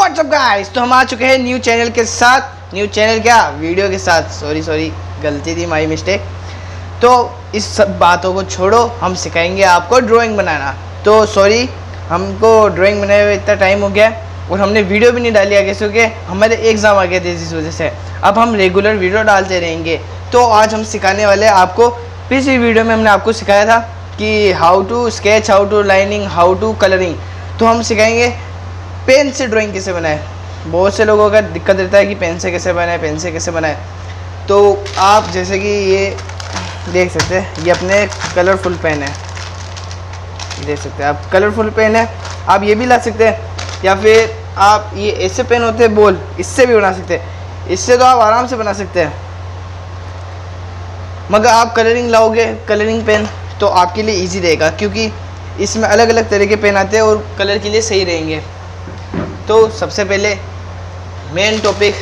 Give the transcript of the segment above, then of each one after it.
WhatsApp guys, तो हम आ चुके हैं न्यू चैनल के साथ। न्यू चैनल क्या, वीडियो के साथ। सॉरी गलती थी, माई मिस्टेक। तो इस सब बातों को छोड़ो, हम सिखाएंगे आपको ड्राइंग बनाना। तो सॉरी, हमको ड्राइंग बनाए हुए इतना टाइम हो गया और हमने वीडियो भी नहीं डाली आगे से, क्योंकि हमारे एग्ज़ाम आ गए थे इस वजह से। अब हम रेगुलर वीडियो डालते रहेंगे। तो आज हम सिखाने वाले हैं आपको, पिछली वीडियो में हमने आपको सिखाया था कि how to sketch, how to lining, how to colouring. तो हम सिखाएंगे पेन से ड्राइंग कैसे बनाए। बहुत से लोगों का दिक्कत रहता है कि पेन से कैसे बनाए, पेन से कैसे बनाए। तो आप जैसे कि ये देख सकते हैं, ये अपने कलरफुल पेन है, देख सकते हैं आप, कलरफुल पेन है। आप ये भी ला सकते हैं, या फिर आप ये ऐसे पेन होते हैं बॉल, इससे भी बना सकते हैं। इससे तो आप आराम से बना सकते हैं, मगर आप कलरिंग लाओगे, कलरिंग पेन, तो आपके लिए इजी रहेगा, क्योंकि इसमें अलग अलग तरह के पेन आते हैं और कलर के लिए सही रहेंगे। तो सबसे पहले मेन टॉपिक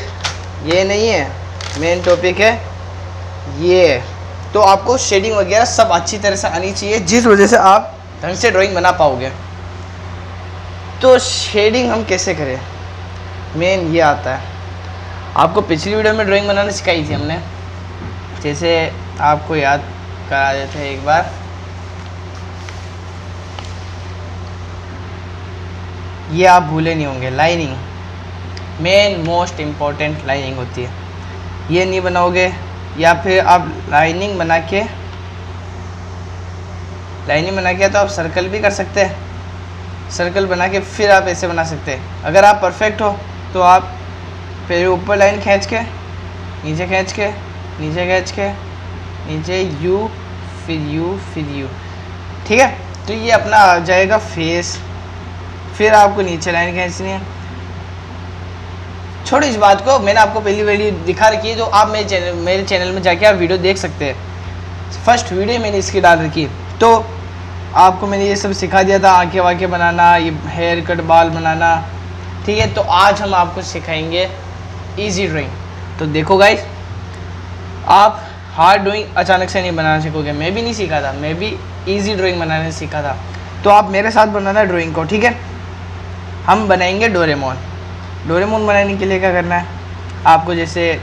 ये नहीं है, मेन टॉपिक है ये। तो आपको शेडिंग वगैरह सब अच्छी तरह से आनी चाहिए, जिस वजह से आप ढंग से ड्राइंग बना पाओगे। तो शेडिंग हम कैसे करें, मेन ये आता है। आपको पिछली वीडियो में ड्राइंग बनाना सिखाई थी हमने, जैसे आपको याद करा देते हैं एक बार। ये आप भूले नहीं होंगे, lining main most important lining होती है। ये नहीं बनाओगे, या फिर आप लाइनिंग बना के तो आप सर्कल भी कर सकते हैं। सर्कल बना के फिर आप ऐसे बना सकते हैं। अगर आप परफेक्ट हो तो आप पहले ऊपर लाइन खींच के, नीचे खींच के, नीचे खींच के, नीचे यू, फिर यू, फिर यू, ठीक है। तो ये अपना आ जाएगा फेस। फिर आपको नीचे लाइन खींचनी है। छोड़ो इस बात को, मैंने आपको पहली वीडियो दिखा रखी है, तो आप मेरे चैनल में जाके आप वीडियो देख सकते हैं। फर्स्ट वीडियो मैंने इसकी डाल रखी है, तो आपको मैंने ये सब सिखा दिया था, आंखें वाँखें बनाना, ये हेयर कट, बाल बनाना, ठीक है। तो आज हम आपको सिखाएंगे इजी ड्राइंग। तो देखो गाइस, आप हार्ड ड्राइंग अचानक से नहीं बनाना सीखोगे। मैं भी नहीं सीखा था, मैं भी इजी ड्राइंग बनाने सीखा था। तो आप मेरे साथ बनाना ड्राइंग को, ठीक है। हम बनाएंगे डोरेमोन। डोरेमोन बनाने के लिए क्या करना है आपको, जैसे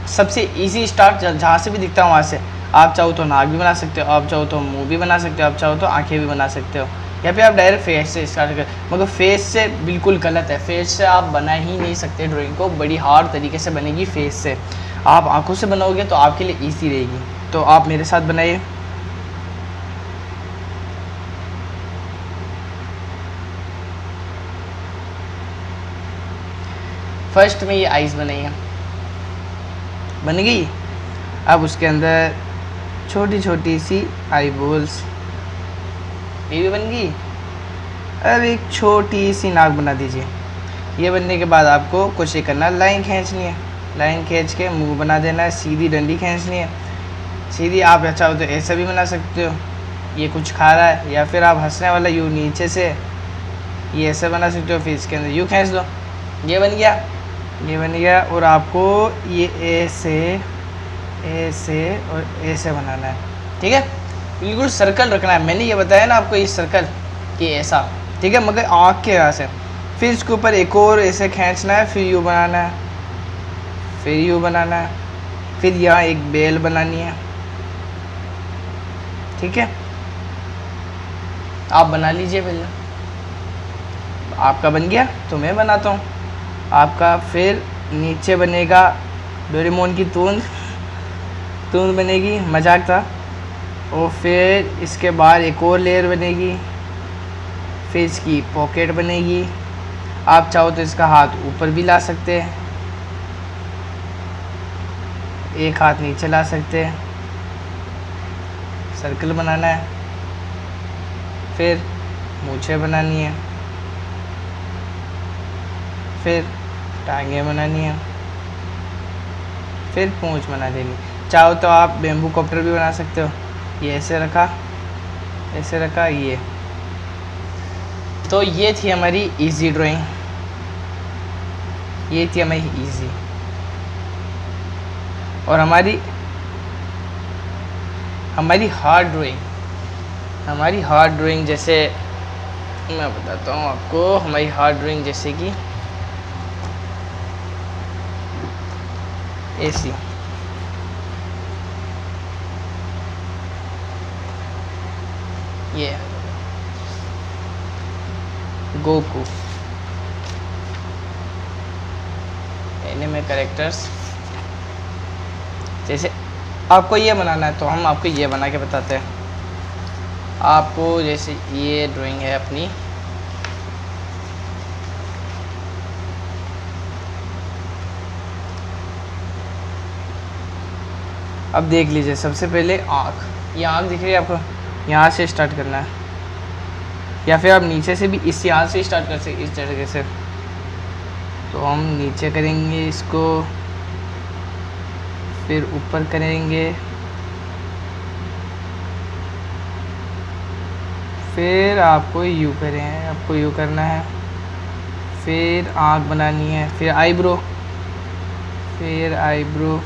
सबसे इजी स्टार्ट जहाँ से भी दिखता है वहाँ से। आप चाहो तो नाक भी बना सकते हो, आप चाहो तो मुंह भी बना सकते हो, आप चाहो तो आंखें भी बना सकते हो, या फिर आप डायरेक्ट फेस से स्टार्ट कर। मगर फेस से बिल्कुल गलत है, फेस से आप बना ही नहीं सकते ड्राइंग को। बड़ी हार्ड तरीके से बनेगी फेस से। आप आँखों से बनाओगे तो आपके लिए ईजी रहेगी। तो आप मेरे साथ बनाइए। फर्स्ट में ये आइज़ बनाई है, बन गई। अब उसके अंदर छोटी छोटी सी आई बॉल्स, ये भी बन गई। अब एक छोटी सी नाक बना दीजिए। ये बनने के बाद आपको कुछ ये करना, लाइन खींचनी है। लाइन खींच के मुंह बना देना है, सीधी डंडी खींचनी है। सीधी आप चाहो तो ऐसा भी बना सकते हो, ये कुछ खा रहा है, या फिर आप हंसने वाला यू नीचे से ये ऐसे बना सकते हो, फिर इसके अंदर यू खींच दो। ये बन गया, ये बन गया। और आपको ये ऐसे, ऐसे और ऐसे बनाना है, ठीक है। बिल्कुल सर्कल रखना है। मैंने ये बताया ना आपको, ये सर्कल, ये ऐसा, ठीक है, मगर आँख के यहाँ से। फिर इसके ऊपर एक और ऐसे खींचना है, फिर यू बनाना है, फिर यू बनाना है, फिर यहाँ एक बेल बनानी है, ठीक है। आप बना लीजिए पहले। आपका बन गया तो मैं बनाता हूँ आपका। फिर नीचे बनेगा डोरेमोन की तूंद बनेगी, मजाक था। और फिर इसके बाद एक और लेयर बनेगी, फिर इसकी पॉकेट बनेगी। आप चाहो तो इसका हाथ ऊपर भी ला सकते हैं, एक हाथ नीचे ला सकते हैं। सर्कल बनाना है, फिर मूछें बनानी है, फिर टांगें बनानी है, फिर पूंछ बना देनी। चाहो तो आप बेम्बू कॉप्टर भी बना सकते हो। ये ऐसे रखा, ऐसे रखा, ये। तो ये थी हमारी इजी ड्राइंग, ये थी हमारी इजी। और हमारी हार्ड ड्राइंग जैसे मैं बताता हूँ आपको। हमारी हार्ड ड्राइंग जैसे कि AC, ये गोकू, एनिमे कैरेक्टर्स। जैसे आपको ये बनाना है तो हम आपको ये बना के बताते हैं। आपको जैसे ये ड्राइंग है अपनी, अब देख लीजिए। सबसे पहले आँख, ये आँख दिख रही है आपको, यहाँ से स्टार्ट करना है, या फिर आप नीचे से भी इस यहाँ से स्टार्ट कर सकते इस तरीके से। तो हम नीचे करेंगे इसको, फिर ऊपर करेंगे, फिर आपको यू करें, आपको यू करना है, फिर आँख बनानी है, फिर आईब्रो, फिर आईब्रो।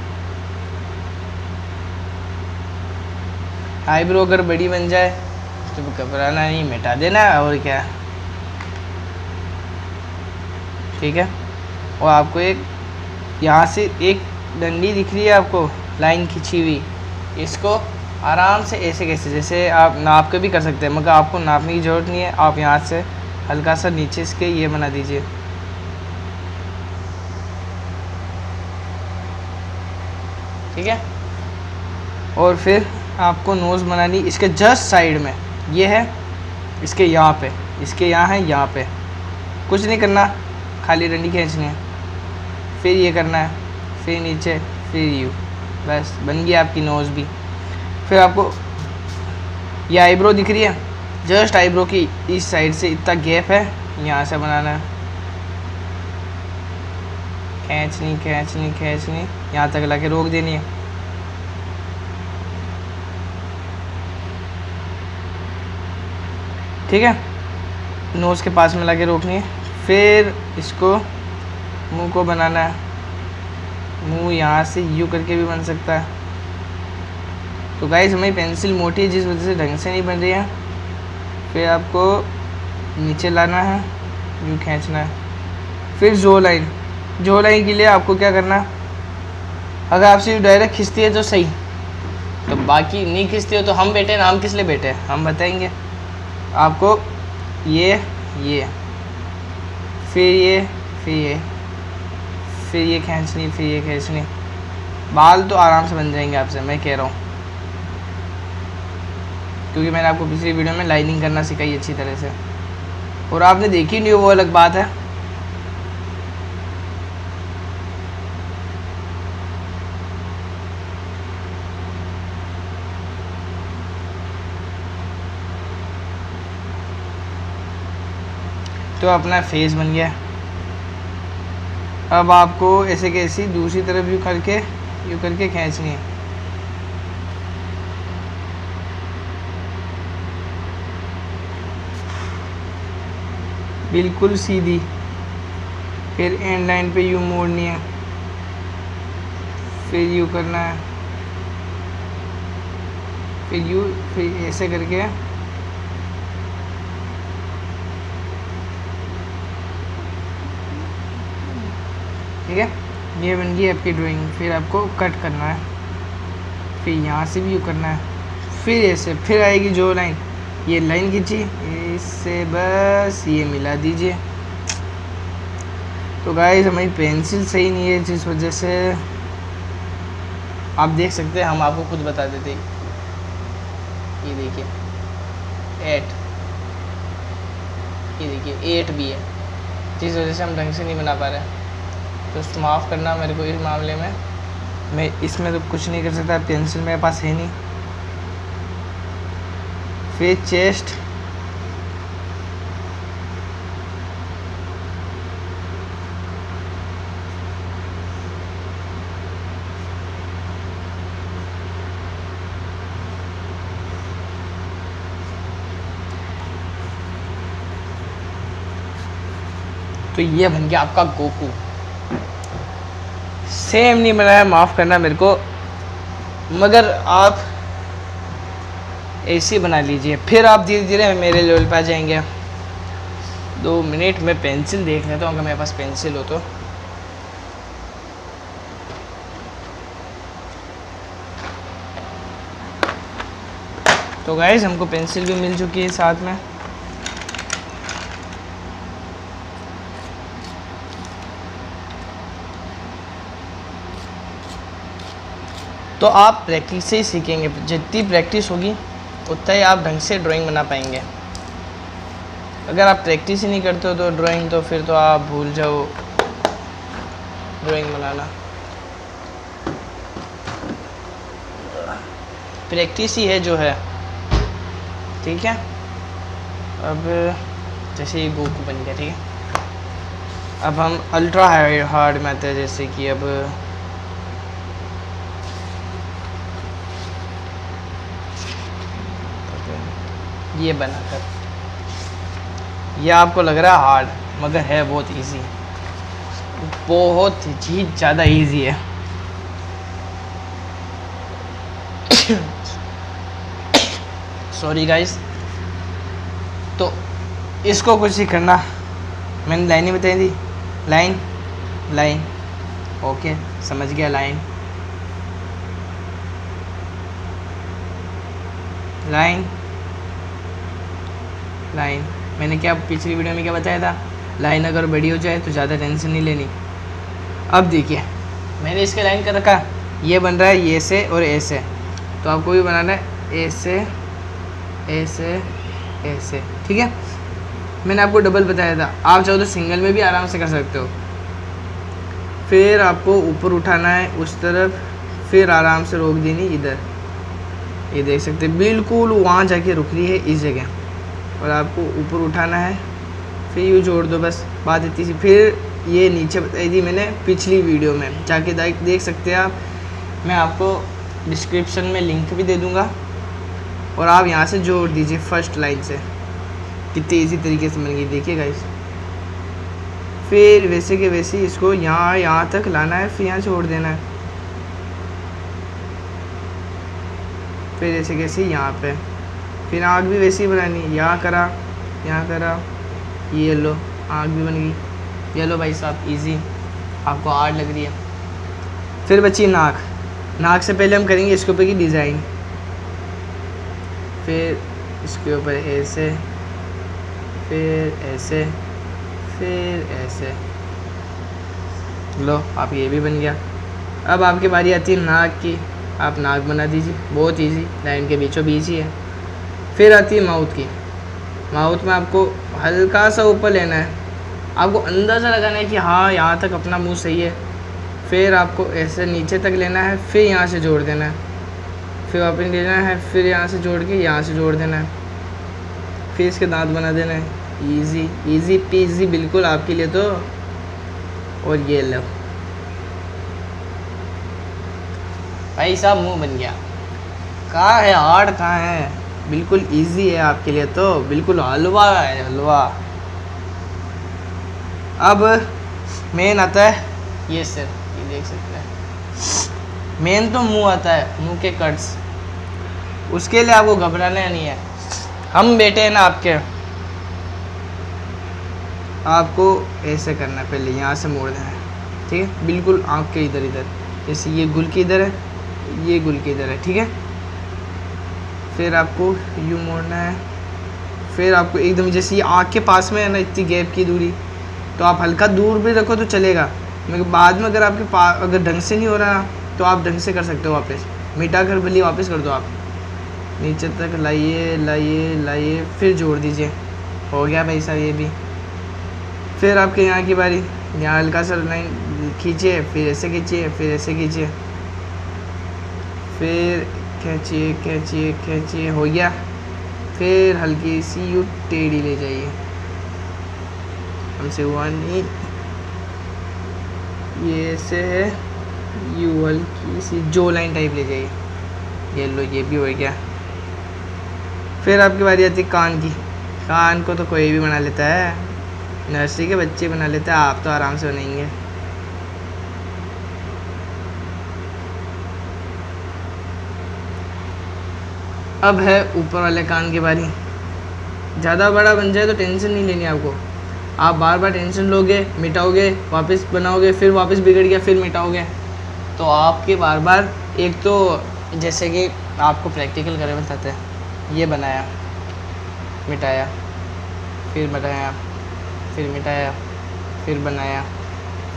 आईब्रो अगर बड़ी बन जाए तो घबराना नहीं, मिटा देना और क्या, ठीक है। और आपको एक यहाँ से एक डंडी दिख रही है आपको, लाइन खींची हुई, इसको आराम से ऐसे कैसे, जैसे आप नाप के भी कर सकते हैं, मगर आपको नापने की ज़रूरत नहीं है। आप यहाँ से हल्का सा नीचे इसके ये बना दीजिए, ठीक है। और फिर आपको नोज़ बनानी इसके जस्ट साइड में, ये है इसके यहाँ पे, इसके यहाँ है, यहाँ पे कुछ नहीं करना, खाली डंडी खींचनी है, फिर ये करना है, फिर नीचे, फिर यू, बस बन गई आपकी नोज़ भी। फिर आपको ये आईब्रो दिख रही है, जस्ट आईब्रो की इस साइड से इतना गैप है, यहाँ से बनाना है, खींचनी खींचनी खींचनी, यहाँ तक ला के रोक देनी है, ठीक है। नोज़ के पास में ला के रोकनी है। फिर इसको मुंह को बनाना है, मुंह यहाँ से यू करके भी बन सकता है। तो गाइस हमारी पेंसिल मोटी है जिस वजह से ढंग से नहीं बन रही है। फिर आपको नीचे लाना है, यूँ खींचना है। फिर जो लाइन, जो लाइन के लिए आपको क्या करना है, अगर आप सिर्फ डायरेक्ट खींचती है तो सही, तो बाकी नहीं खींचती हो तो हम बैठे ना, हम किस लिए बैठे हैं हम बताएंगे आपको। ये फिर ये, फिर ये, फिर ये खींचनी, फिर ये खींचनी। बाल तो आराम से बन जाएंगे आपसे, मैं कह रहा हूँ, क्योंकि मैंने आपको पिछली वीडियो में लाइनिंग करना सिखाई अच्छी तरह से, और आपने देखी नहीं हो वो अलग बात है। तो अपना फेस बन गया। अब आपको ऐसे कैसी दूसरी तरफ यू करके खींचनी है। बिल्कुल सीधी, फिर एंड लाइन पे यू मोड़नी है, फिर यू करना है, फिर यू, फिर ऐसे करके ठीक है। ये बन गई आपकी ड्राइंग। फिर आपको कट करना है, फिर यहाँ से भी यू करना है, फिर ऐसे, फिर आएगी जो लाइन, ये लाइन खींची, इससे बस ये मिला दीजिए। तो गाइस हमारी पेंसिल सही नहीं है जिस वजह से आप देख सकते हैं, हम आपको खुद बता देते। ये देखिए 8, ये देखिए 8 भी है, जिस वजह से हम ढंग से नहीं बना पा रहे। तो माफ़ करना मेरे को इस मामले में, मैं इसमें तो कुछ नहीं कर सकता, पेंसिल मेरे पास है नहीं। फिर चेस्ट, तो ये बन गया आपका गोकू। सेम नहीं बनाया, माफ़ करना मेरे को, मगर आप ऐसे बना लीजिए, फिर आप धीरे धीरे मेरे लेवल पे आ जाएंगे। 2 मिनट में पेंसिल देख लेता हूँ, अगर मेरे पास पेंसिल हो तो। तो गाइस हमको पेंसिल भी मिल चुकी है साथ में। तो आप प्रैक्टिस से ही सीखेंगे, जितनी प्रैक्टिस होगी उतना ही आप ढंग से ड्राइंग बना पाएंगे। अगर आप प्रैक्टिस ही नहीं करते हो तो ड्राइंग, तो फिर तो आप भूल जाओ ड्राइंग बनाना। प्रैक्टिस ही है जो है, ठीक है। अब जैसे ये गोकू बन गया, ठीक है। अब हम अल्ट्रा हार्ड में आते हैं, जैसे कि अब ये बनाकर, ये आपको लग रहा है हार्ड, मगर है बहुत इजी, बहुत ही ज़्यादा इजी है। Sorry guys. तो इसको कुछ ही करना, मैंने लाइनें बताई थी, लाइन लाइन, ओके समझ गया, लाइन लाइन लाइन। मैंने क्या पिछली वीडियो में क्या बताया था, लाइन अगर बड़ी हो जाए तो ज़्यादा टेंशन नहीं लेनी। अब देखिए मैंने इसके लाइन कर रखा, ये बन रहा है ये से और ऐसे, तो आपको भी बनाना है ऐसे ऐसे ऐसे, ठीक है। मैंने आपको डबल बताया था, आप चाहो तो सिंगल में भी आराम से कर सकते हो। फिर आपको ऊपर उठाना है उस तरफ, फिर आराम से रोक देनी इधर, ये देख सकते हैं बिल्कुल वहाँ जाके रुक रही है इस जगह, और आपको ऊपर उठाना है, फिर यूँ जोड़ दो, बस बात इतनी सी। फिर ये नीचे बताई थी मैंने पिछली वीडियो में, जाके देख सकते हैं आप, मैं आपको डिस्क्रिप्शन में लिंक भी दे दूँगा, और आप यहाँ से जोड़ दीजिए फर्स्ट लाइन से, कितनी ईजी तरीके से बन गई, देखिए गाइस। फिर वैसे के वैसे इसको यहाँ तक लाना है, फिर यहाँ छोड़ देना है, फिर ऐसे कैसे यहाँ पे, फिर आँख भी वैसे ही बनानी है, यहाँ करा, ये लो आँख भी बन गई। ये लो भाई साहब, इजी, आपको हार्ड लग रही है। फिर बची नाक, नाक से पहले हम करेंगे इसके ऊपर की डिज़ाइन, फिर इसके ऊपर ऐसे, फिर ऐसे, फिर ऐसे, लो आप ये भी बन गया। अब आपकी बारी आती है नाक की, आप नाक बना दीजिए, बहुत इजी, लाइन के बीचों बीच ही है। फिर आती है माउथ की, माउथ में आपको हल्का सा ऊपर लेना है, आपको अंदाज़ा लगाना है कि हाँ यहाँ तक अपना मुंह सही है। फिर आपको ऐसे नीचे तक लेना है, फिर यहाँ से जोड़ देना है, फिर वापस लेना है, फिर यहाँ से जोड़ के यहाँ से जोड़ देना है, फिर इसके दांत बना देना है। इजी इजी पीजी बिल्कुल आपके लिए तो। और ये लो भाई साहब, मुंह बन गया। कहाँ है हार्ड, कहाँ है, बिल्कुल इजी है आपके लिए तो, बिल्कुल हलवा है, हलवा। अब मेन आता है ये सिर, ये देख सकते हैं। मेन तो मुंह आता है, मुंह के कट्स, उसके लिए आपको घबराना नहीं है, हम बेटे हैं ना आपके। आपको ऐसे करना है, पहले यहाँ से मोड़ देना है, ठीक है, बिल्कुल आँख के इधर इधर, जैसे ये गुल के इधर है, ये गुल के इधर है, ठीक है। फिर आपको यूँ मोड़ना है, फिर आपको एकदम जैसे ये आँख के पास में है ना इतनी गैप की दूरी, तो आप हल्का दूर भी रखो तो चलेगा, मगर बाद में अगर आपके पास अगर ढंग से नहीं हो रहा तो आप ढंग से कर सकते हो, वापस मिटा कर भले वापस कर दो आप, नीचे तक लाइए लाइए लाइए, फिर जोड़ दीजिए, हो गया भाई साहब ये भी। फिर आपके यहाँ की बारी, यहाँ हल्का सा लाइन खींचिए, फिर ऐसे खींचिए, फिर ऐसे खींचिए, फिर खींचिए खींचिए खींचिए, हो गया। फिर हल्की सी यू टेढ़ी ले जाइए, हमसे हुआ नहीं, ये ऐसे है, यू हल्की सी जो लाइन टाइप ले जाइए, ये लो ये भी हो गया। फिर आपकी बारी आती है कान की, कान को तो कोई भी बना लेता है, नर्सरी के बच्चे बना लेते हैं, आप तो आराम से बनाएंगे। अब है ऊपर वाले कान की बारी, ज़्यादा बड़ा बन जाए तो टेंशन नहीं लेनी आपको, आप बार बार टेंशन लोगे, मिटाओगे, वापस बनाओगे, फिर वापस बिगड़ गया, फिर मिटाओगे, तो आपके बार बार, एक तो जैसे कि आपको प्रैक्टिकल करके बताते हैं, ये बनाया, मिटाया, फिर बनाया, फिर मिटाया, फिर बनाया,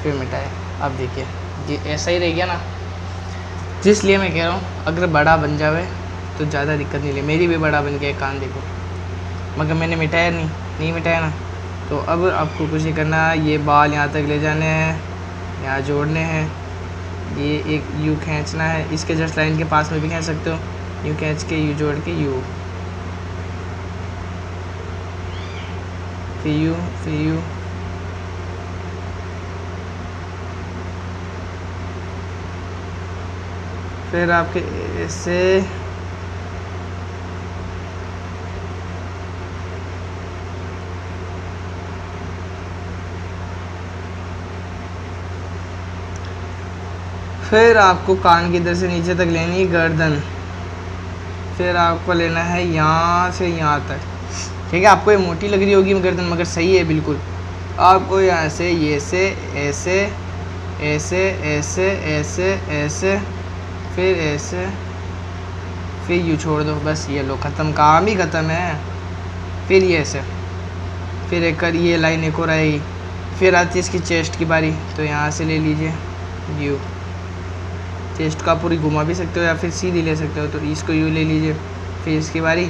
फिर मिटाया। अब देखिए ये ऐसा ही रह गया ना, जिसलिए मैं कह रहा हूँ अगर बड़ा बन जावे तो ज़्यादा दिक्कत नहीं ले। मेरी भी बड़ा बन गया कान देखो, मगर मैंने मिटाया नहीं मिटाया ना। तो अब आपको कुछ नहीं करना, ये बाल यहाँ तक ले जाने हैं, यहाँ जोड़ने हैं, ये एक यू खींचना है, इसके जस्ट लाइन के पास में भी खींच सकते हो, यू खींच के यू जोड़ के यू, फिर यू, फिर यू, फिर आपके ऐसे फिर आपको कान की इधर से नीचे तक लेनी है गर्दन, फिर आपको लेना है यहाँ से यहाँ तक, ठीक है। आपको ये मोटी लग रही होगी गर्दन, मगर सही है बिल्कुल। आपको यहाँ से ये से ऐसे ऐसे ऐसे ऐसे ऐसे, फिर ऐसे, फिर यू छोड़ दो, बस ये लो ख़त्म, काम ही ख़त्म है। फिर ये ऐसे, फिर एक कर ये लाइन एक और आएगी, फिर आती है इसकी चेस्ट की बारी, तो यहाँ से ले लीजिए यू, चेस्ट का पूरी घुमा भी सकते हो या फिर सीधी ले सकते हो, तो इसको यू ले लीजिए। फिर इसकी बारी,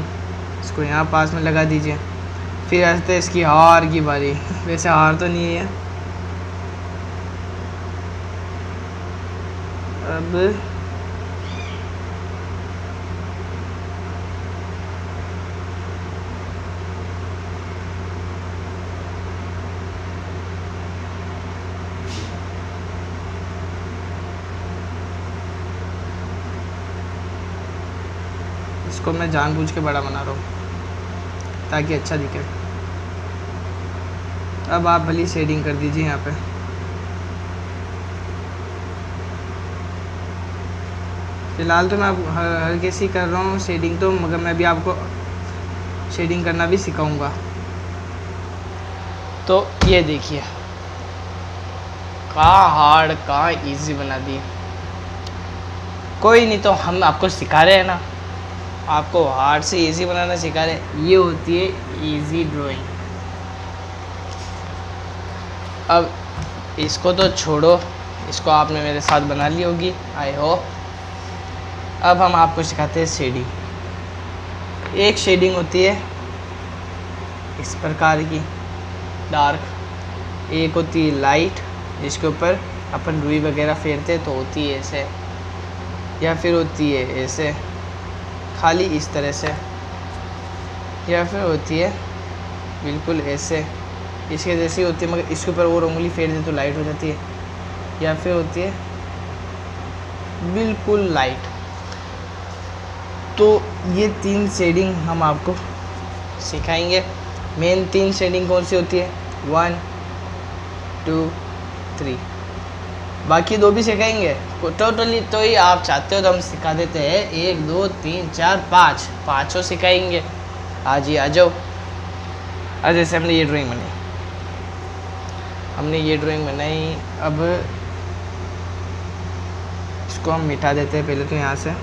इसको यहाँ पास में लगा दीजिए। फिर आते है इसकी हार की बारी, वैसे हार तो नहीं है। अब इसको मैं जानबूझ के बड़ा बना रहा हूँ ताकि अच्छा दिखे। अब आप भली शेडिंग कर दीजिए यहाँ पे, फ़िलहाल तो मैं हर किसी कर रहा हूँ शेडिंग तो, मगर मैं भी आपको शेडिंग करना भी सिखाऊंगा। तो ये देखिए कहाँ हार्ड कहाँ इजी बना दी। कोई नहीं, तो हम आपको सिखा रहे हैं ना, आपको हार्ड से इजी बनाना सिखा रहे। ये होती है इजी ड्राइंग। अब इसको तो छोड़ो, इसको आपने मेरे साथ बना ली होगी आई होप। अब हम आपको सिखाते हैं शेडिंग। एक शेडिंग होती है इस प्रकार की डार्क, एक होती है लाइट जिसके ऊपर अपन रुई वगैरह फेरते तो होती है ऐसे, या फिर होती है ऐसे खाली इस तरह से, या फिर होती है बिल्कुल ऐसे इसके जैसी होती है, मगर इसके ऊपर और उंगली फेर दे तो लाइट हो जाती है, या फिर होती है बिल्कुल लाइट। तो ये 3 शेडिंग हम आपको सिखाएंगे। मेन 3 शेडिंग कौन सी होती है, 1 2 3, बाकी 2 भी सिखाएंगे टोटली। तो ही आप चाहते हो तो हम सिखा देते हैं, 1 2 3 4 5 पाँचों सिखाएंगे। आज ही आ जाओ। आज जैसे हमने ये ड्राइंग बनाई, अब इसको हम मिटा देते हैं पहले तो यहाँ से।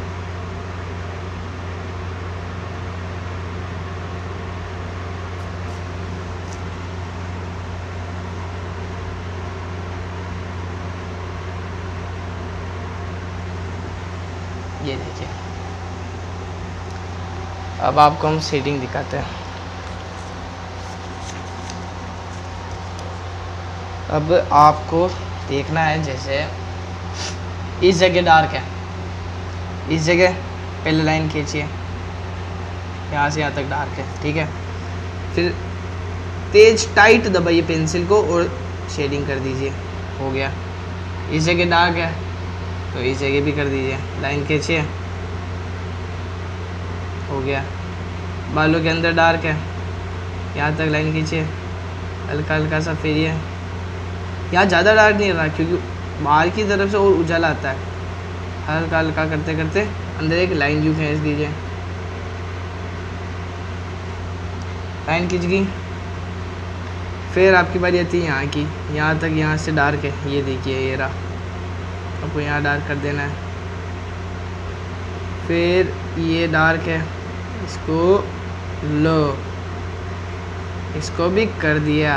ये देखिए, अब आपको हम शेडिंग दिखाते हैं। अब आपको देखना है, जैसे इस जगह डार्क है, इस जगह पहले लाइन खींचिए, यहाँ से यहाँ तक डार्क है, ठीक है। फिर तेज टाइट दबाइए पेंसिल को और शेडिंग कर दीजिए, हो गया। इस जगह डार्क है तो इस जगह भी कर दीजिए, लाइन खींचिए, हो गया। बालों के अंदर डार्क है, यहाँ तक लाइन खींचिए, हल्का हल्का सा फेरिए। यहाँ ज़्यादा डार्क नहीं रहा क्योंकि बाहर की तरफ से और उजाला आता है। हल्का हल्का करते करते अंदर एक लाइन यूँ खींच दीजिए, लाइन खींच गई। फिर आपकी बारी आती है यहाँ की, यहाँ तक, यहाँ से डार्क है, ये देखिए ये रहा, आपको यहाँ डार्क कर देना है। फिर ये डार्क है, इसको लो, इसको भी कर दिया।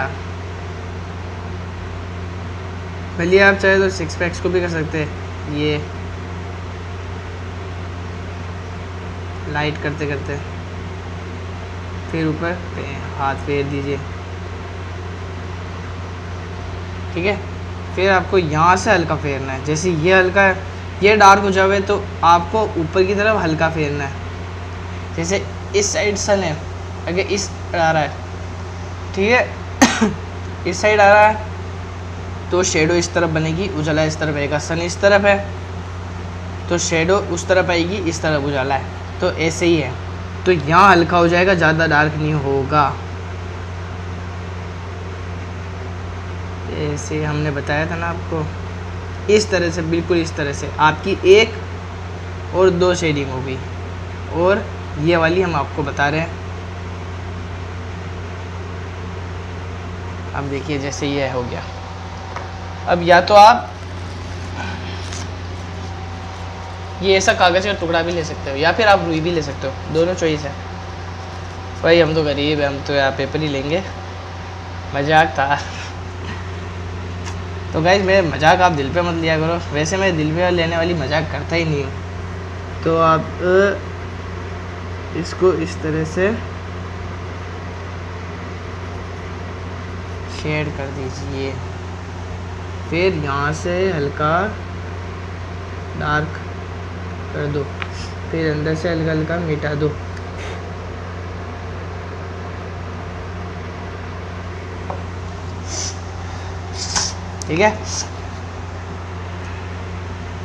भले आप चाहे तो 6 पैक्स को भी कर सकते हैं। ये लाइट करते करते फिर ऊपर हाथ फेर दीजिए, ठीक है। फिर आपको यहाँ से हल्का फेरना है। जैसे ये हल्का है, ये डार्क हो जावे तो आपको ऊपर की तरफ हल्का फेरना है। जैसे इस साइड सन है, अगर इस आ रहा है, ठीक है इस साइड आ रहा है तो शेडो इस तरफ बनेगी, उजाला इस तरफ आएगा। सन इस तरफ है तो शेडो उस तरफ आएगी, इस तरफ उजाला है। तो ऐसे ही है, तो यहाँ हल्का हो जाएगा, ज़्यादा डार्क नहीं होगा। ऐसे हमने बताया था ना आपको, इस तरह से, बिल्कुल इस तरह से आपकी 1 और 2 शेडिंग होगी। और ये वाली हम आपको बता रहे हैं। अब देखिए जैसे ये हो गया। अब या तो आप ये ऐसा कागज़ का टुकड़ा भी ले सकते हो या फिर आप रुई भी ले सकते हो, दोनों चॉइस है। भाई हम तो गरीब है, हम तो यहाँ पेपर ही लेंगे, मजाक था। तो गाइस मेरे मजाक आप दिल पे मत लिया करो, वैसे मैं दिल पे लेने वाली मजाक करता ही नहीं हूँ। तो आप इसको इस तरह से शेड कर दीजिए, फिर यहाँ से हल्का डार्क कर दो, फिर अंदर से हल्का हल्का मिटा दो। ठीक है,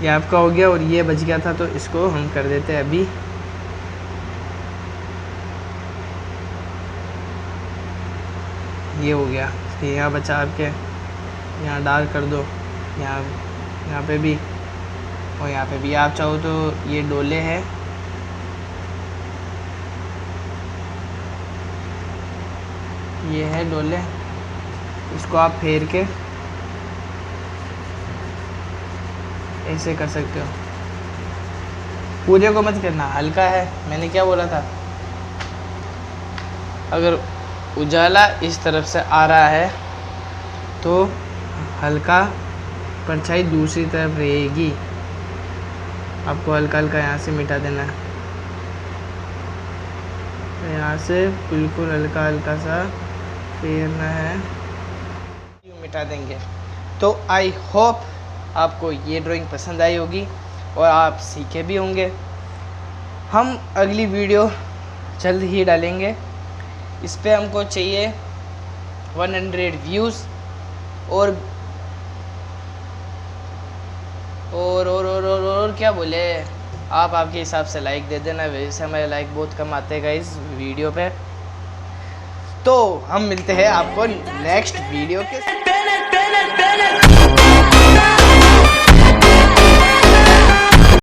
ये आपका हो गया। और ये बच गया था तो इसको हम कर देते हैं अभी। ये हो गया। फिर यहाँ बचा आपके, यहाँ डार्क कर दो, यहाँ पे भी और यहाँ पे भी। आप चाहो तो ये डोले है, ये है डोले, इसको आप फेर के ऐसे कर सकते हो। पूरे को मत करना, हल्का है, मैंने क्या बोला था। अगर उजाला इस तरफ से आ रहा है तो हल्का परछाई दूसरी तरफ रहेगी। आपको हल्का हल्का यहाँ से मिटा देना है, यहाँ से बिल्कुल हल्का हल्का सा फेरना है, मिटा देंगे। तो आई होप आपको ये ड्राइंग पसंद आई होगी और आप सीखे भी होंगे। हम अगली वीडियो जल्द ही डालेंगे, इस पे हमको चाहिए 100 व्यूज़ और क्या बोले आप, आपके हिसाब से लाइक दे देना। वैसे हमारे लाइक बहुत कम आते हैं इस वीडियो पे। तो हम मिलते हैं आपको नेक्स्ट वीडियो के